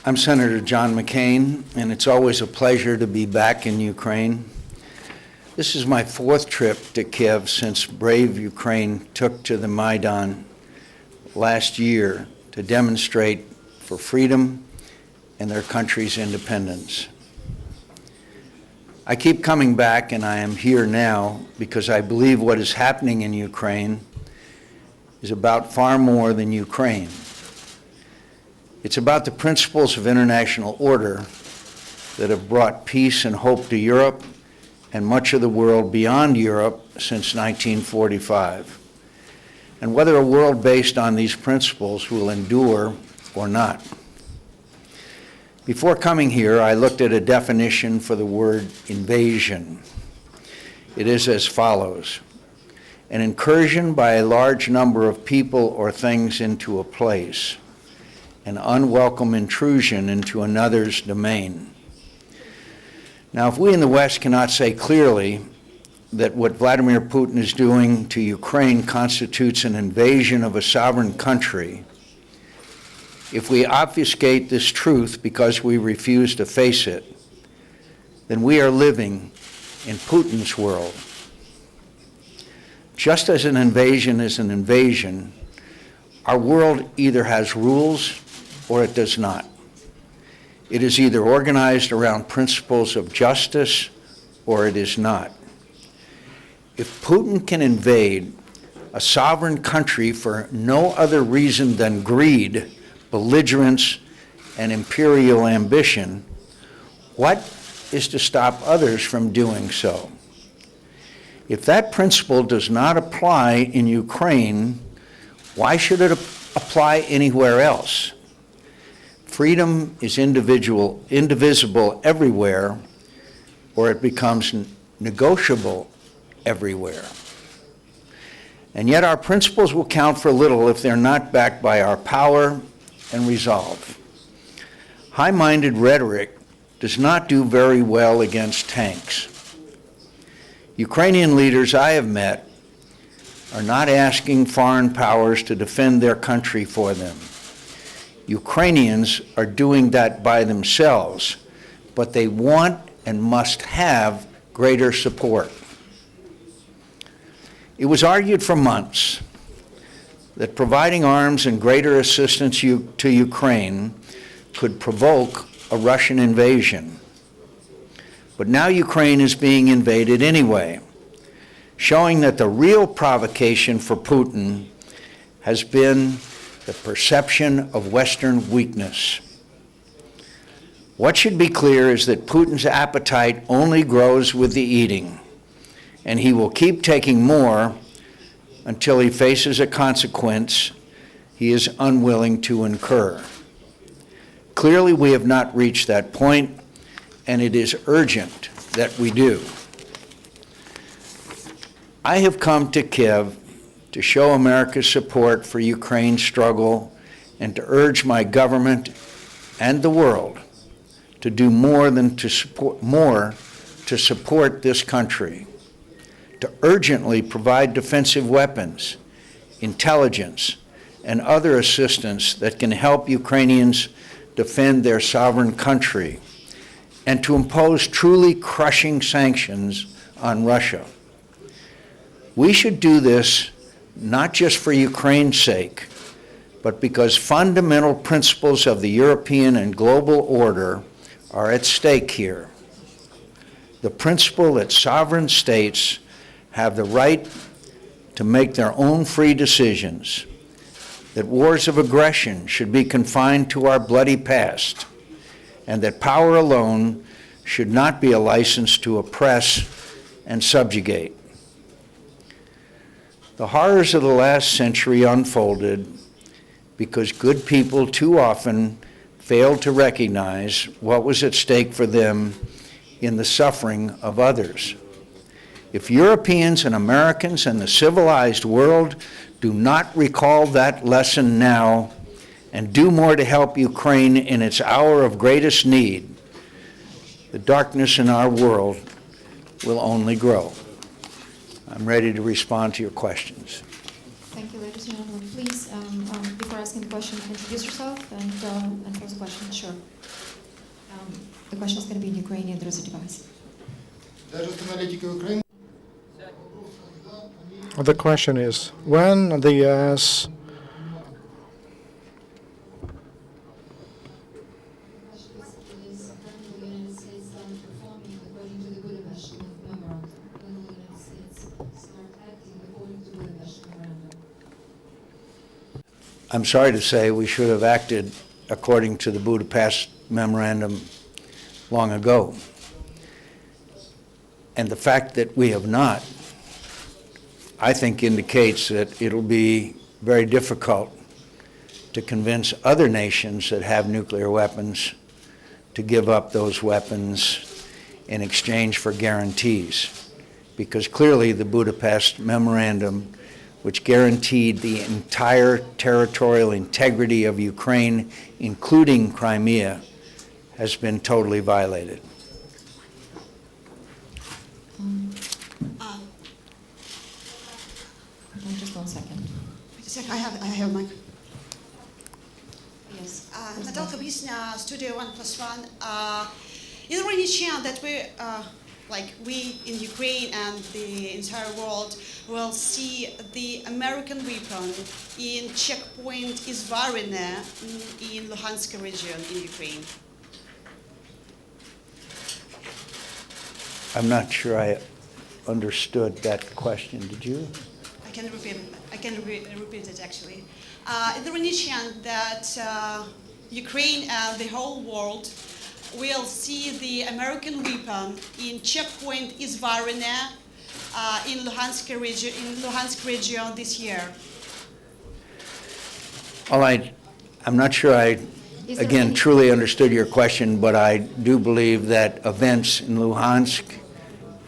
I'm Senator John McCain, and it's always a pleasure to be back in Ukraine. This is my fourth trip to Kiev since brave Ukraine took to the Maidan last year to demonstrate for freedom and their country's independence. I keep coming back, and I am here now because I believe what is happening in Ukraine is about far more than Ukraine. It's about the principles of international order that have brought peace and hope to Europe and much of the world beyond Europe since 1945, and whether a world based on these principles will endure or not. Before coming here, I looked at a definition for the word invasion. It is as follows: an incursion by a large number of people or things into a place, an unwelcome intrusion into another's domain. Now, if we in the West cannot say clearly that what Vladimir Putin is doing to Ukraine constitutes an invasion of a sovereign country, if we obfuscate this truth because we refuse to face it, then we are living in Putin's world. Just as an invasion is an invasion, our world either has rules or it does not. It is either organized around principles of justice or it is not. If Putin can invade a sovereign country for no other reason than greed, belligerence, and imperial ambition, what is to stop others from doing so? If that principle does not apply in Ukraine, why should it apply anywhere else? Freedom is indivisible everywhere, or it becomes negotiable everywhere. And yet our principles will count for little if they're not backed by our power and resolve. High-minded rhetoric does not do very well against tanks. Ukrainian leaders I have met are not asking foreign powers to defend their country for them. Ukrainians are doing that by themselves, but they want and must have greater support. It was argued for months that providing arms and greater assistance to Ukraine could provoke a Russian invasion. But now Ukraine is being invaded anyway, showing that the real provocation for Putin has been the perception of Western weakness. What should be clear is that Putin's appetite only grows with the eating, and he will keep taking more until he faces a consequence he is unwilling to incur. Clearly, we have not reached that point, and it is urgent that we do. I have come to Kiev to show America's support for Ukraine's struggle and to urge my government and the world to do more to support this country, to urgently provide defensive weapons, intelligence, and other assistance that can help Ukrainians defend their sovereign country, and to impose truly crushing sanctions on Russia. We should do this not just for Ukraine's sake, but because fundamental principles of the European and global order are at stake here. The principle that sovereign states have the right to make their own free decisions, that wars of aggression should be confined to our bloody past, and that power alone should not be a license to oppress and subjugate. The horrors of the last century unfolded because good people too often failed to recognize what was at stake for them in the suffering of others. If Europeans and Americans and the civilized world do not recall that lesson now and do more to help Ukraine in its hour of greatest need, the darkness in our world will only grow. I'm ready to respond to your questions. Thank you, ladies and gentlemen. Please, before asking the question, introduce yourself and pose a question. Sure. The question is going to be in Ukrainian through the device. The question is, when the U.S. I'm sorry to say we should have acted according to the Budapest Memorandum long ago. And the fact that we have not, I think, indicates that it'll be very difficult to convince other nations that have nuclear weapons to give up those weapons in exchange for guarantees. Because clearly the Budapest Memorandum, which guaranteed the entire territorial integrity of Ukraine, including Crimea, has been totally violated. Just 1 second. Wait a sec, I have my... Yes. Natalka Bisna, Studio 1+1. Is there any chance that we in Ukraine and the entire world will see the American weapon in checkpoint Izvarine in Luhansk region in Ukraine? I'm not sure I understood that question. Did you? I can repeat it actually. Is there any chance that Ukraine and the whole world will see the American weapon in checkpoint Izvarine in Luhansk region this year? Well, I'm not sure I, again, truly understood your question, but I do believe that events in Luhansk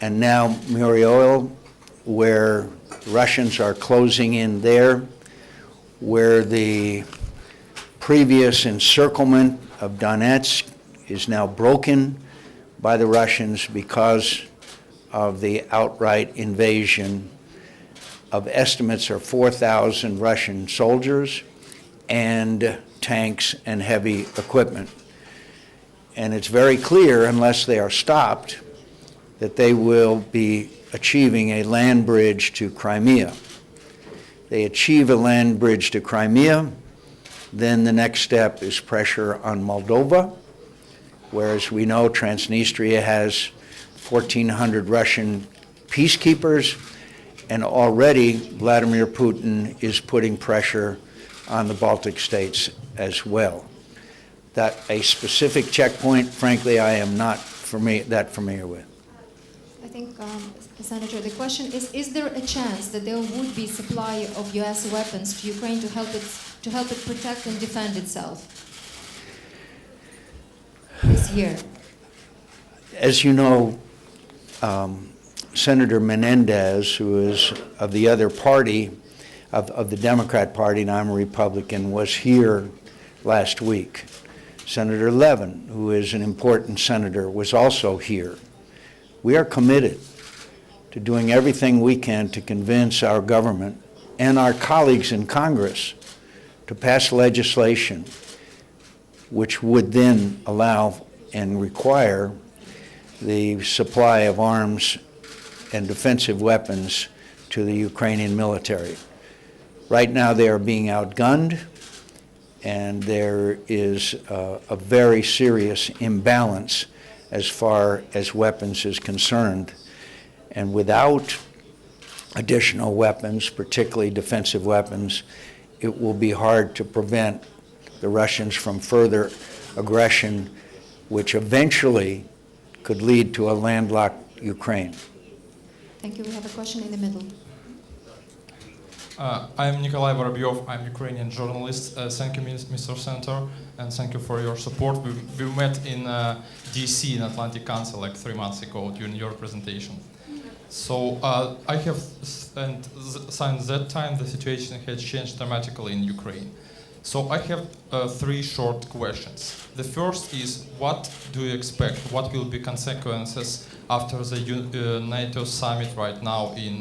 and now Mariupol, where Russians are closing in there, where the previous encirclement of Donetsk is now broken by the Russians because of the outright invasion of estimates of 4,000 Russian soldiers and tanks and heavy equipment. And it's very clear, unless they are stopped, that they will be achieving a land bridge to Crimea. They achieve a land bridge to Crimea, then the next step is pressure on Moldova, whereas we know Transnistria has 1,400 Russian peacekeepers, and already Vladimir Putin is putting pressure on the Baltic states as well. That a specific checkpoint, frankly, I am not that familiar with. I think, Senator, the question is there a chance that there would be supply of U.S. weapons to Ukraine to help it protect and defend itself this year? As you know, Senator Menendez, who is of the other party, of the Democrat Party, and I'm a Republican, was here last week. Senator Levin, who is an important senator, was also here. We are committed to doing everything we can to convince our government and our colleagues in Congress to pass legislation which would then allow and require the supply of arms and defensive weapons to the Ukrainian military. Right now they are being outgunned, and there is a very serious imbalance as far as weapons is concerned. And without additional weapons, particularly defensive weapons, it will be hard to prevent the Russians from further aggression, which eventually could lead to a landlocked Ukraine. Thank you. We have a question in the middle. I'm Nikolai Vorobyov. I'm Ukrainian journalist. Thank you, Mr. Senator, and thank you for your support. We met in DC in Atlantic Council like 3 months ago during your presentation. So I have, and since that time, the situation has changed dramatically in Ukraine. So I have 3 short questions. The first is, what do you expect? What will be consequences after the NATO summit right now in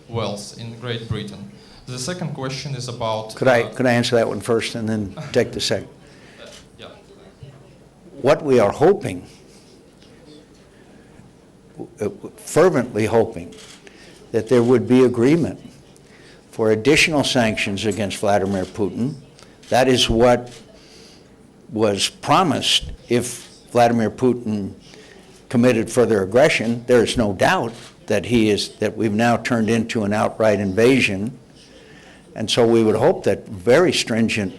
Wales, in Great Britain? The second question is about... Could I answer that one first and then take the second? Yeah. What we are hoping fervently hoping that there would be agreement for additional sanctions against Vladimir Putin. That is what was promised if Vladimir Putin committed further aggression. There is no doubt that we've now turned into an outright invasion. And so we would hope that very stringent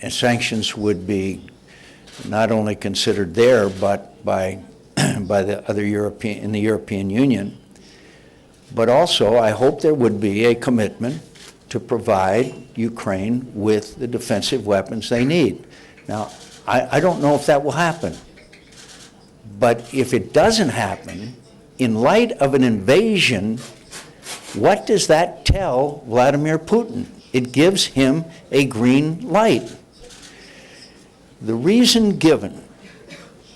sanctions would be not only considered there, but by the other in the European Union. But also, I hope there would be a commitment to provide Ukraine with the defensive weapons they need. Now, I don't know if that will happen. But if it doesn't happen, in light of an invasion, what does that tell Vladimir Putin? It gives him a green light. The reason given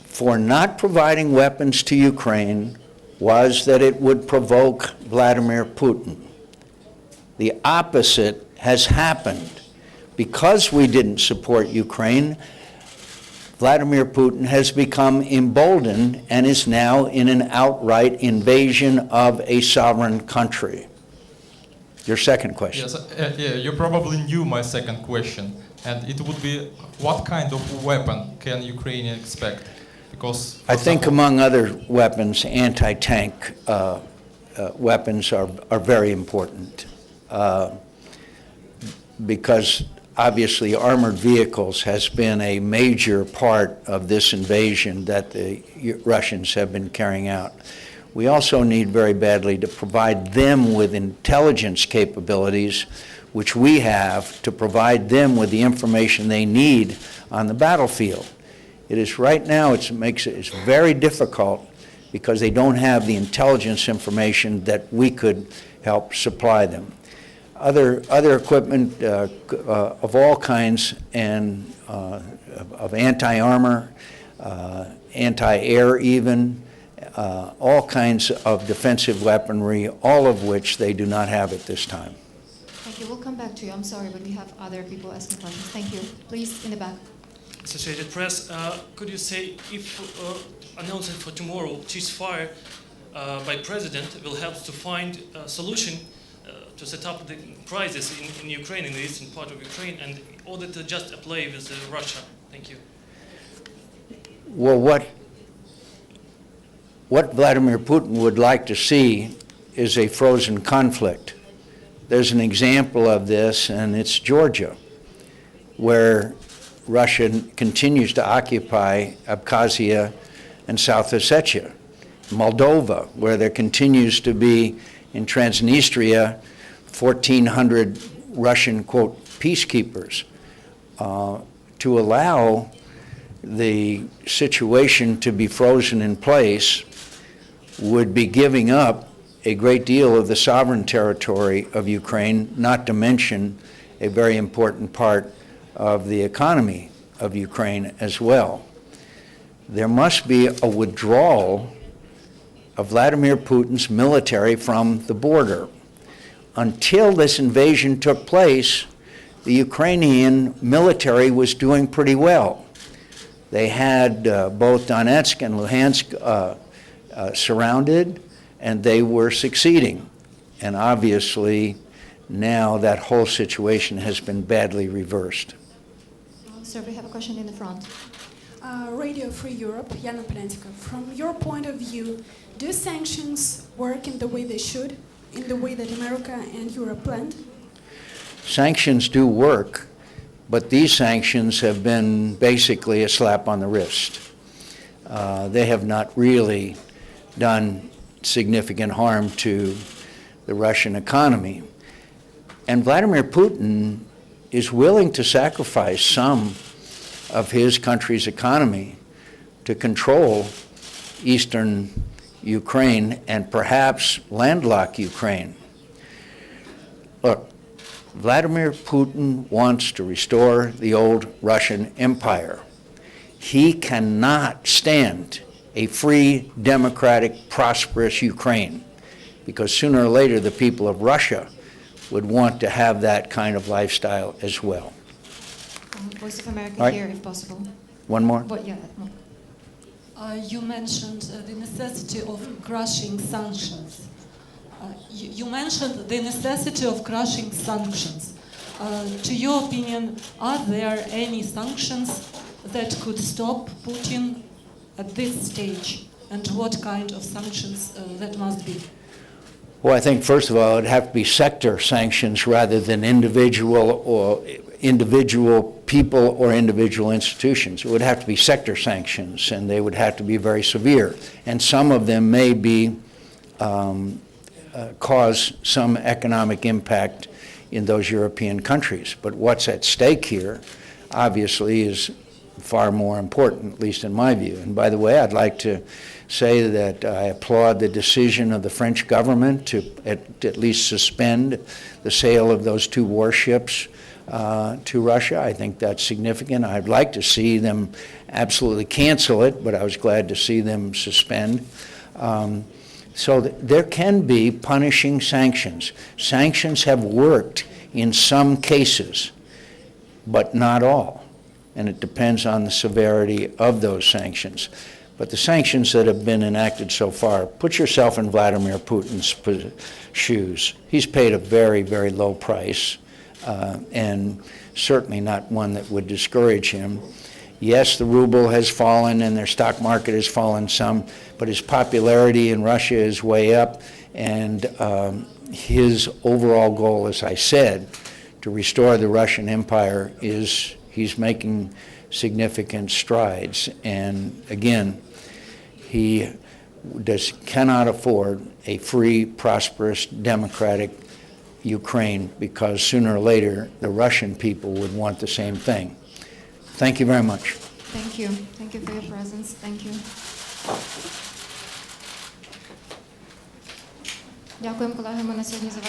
for not providing weapons to Ukraine was that it would provoke Vladimir Putin. The opposite has happened. Because we didn't support Ukraine, Vladimir Putin has become emboldened and is now in an outright invasion of a sovereign country. Your second question. Yes, you probably knew my second question, and it would be, what kind of weapon can Ukraine expect? Because I think among other weapons, anti-tank weapons are very important because obviously armored vehicles has been a major part of this invasion that the Russians have been carrying out. We also need very badly to provide them with intelligence capabilities, which we have, to provide them with the information they need on the battlefield. It is right now, it's very difficult because they don't have the intelligence information that we could help supply them. Other equipment of all kinds and of anti-armor, anti-air even, all kinds of defensive weaponry, all of which they do not have at this time. Thank you. We'll come back to you. I'm sorry, but we have other people asking questions. Thank you. Please, in the back. Associated Press, could you say if announcing for tomorrow ceasefire by President will help to find a solution to set up the crisis in Ukraine, in the eastern part of Ukraine, and in order to just play with Russia? Thank you. Well, what Vladimir Putin would like to see is a frozen conflict. There's an example of this, and it's Georgia, where Russia continues to occupy Abkhazia and South Ossetia. Moldova, where there continues to be in Transnistria 1,400 Russian, quote, peacekeepers. To allow the situation to be frozen in place would be giving up a great deal of the sovereign territory of Ukraine, not to mention a very important part of the economy of Ukraine as well. There must be a withdrawal of Vladimir Putin's military from the border. Until this invasion took place, the Ukrainian military was doing pretty well. They had both Donetsk and Luhansk surrounded, and they were succeeding. And obviously, now that whole situation has been badly reversed. Sir, we have a question in the front. Radio Free Europe, Yana Politica. From your point of view, do sanctions work in the way they should, in the way that America and Europe planned? Sanctions do work, but these sanctions have been basically a slap on the wrist. They have not really done significant harm to the Russian economy. And Vladimir Putin is willing to sacrifice some of his country's economy to control eastern Ukraine and perhaps landlock Ukraine. Look, Vladimir Putin wants to restore the old Russian Empire. He cannot stand a free, democratic, prosperous Ukraine, because sooner or later the people of Russia would want to have that kind of lifestyle as well. Voice of America Right. here, if possible. One more? But yeah. You mentioned the necessity of crushing sanctions. You mentioned the necessity of crushing sanctions. To your opinion, are there any sanctions that could stop Putin at this stage? And what kind of sanctions that must be? Well, I think, first of all, it'd have to be sector sanctions rather than individual people or individual institutions. It would have to be sector sanctions, and they would have to be very severe. And some of them may be cause some economic impact in those European countries. But what's at stake here, obviously, is far more important, at least in my view. And by the way, I'd like to say that I applaud the decision of the French government to at least suspend the sale of those 2 warships to Russia. I think that's significant. I'd like to see them absolutely cancel it, but I was glad to see them suspend. So there can be punishing sanctions. Sanctions have worked in some cases, but not all. And it depends on the severity of those sanctions. But the sanctions that have been enacted so far, put yourself in Vladimir Putin's shoes. He's paid a very, very low price, and certainly not one that would discourage him. Yes, the ruble has fallen and their stock market has fallen some, but his popularity in Russia is way up, and his overall goal, as I said, to restore the Russian Empire is he's making significant strides. And again, he cannot afford a free, prosperous, democratic Ukraine, because sooner or later the Russian people would want the same thing. Thank you very much. Thank you. Thank you for your presence. Thank you. Дякуємо, колеги. Ми на сьогодні завершуємо.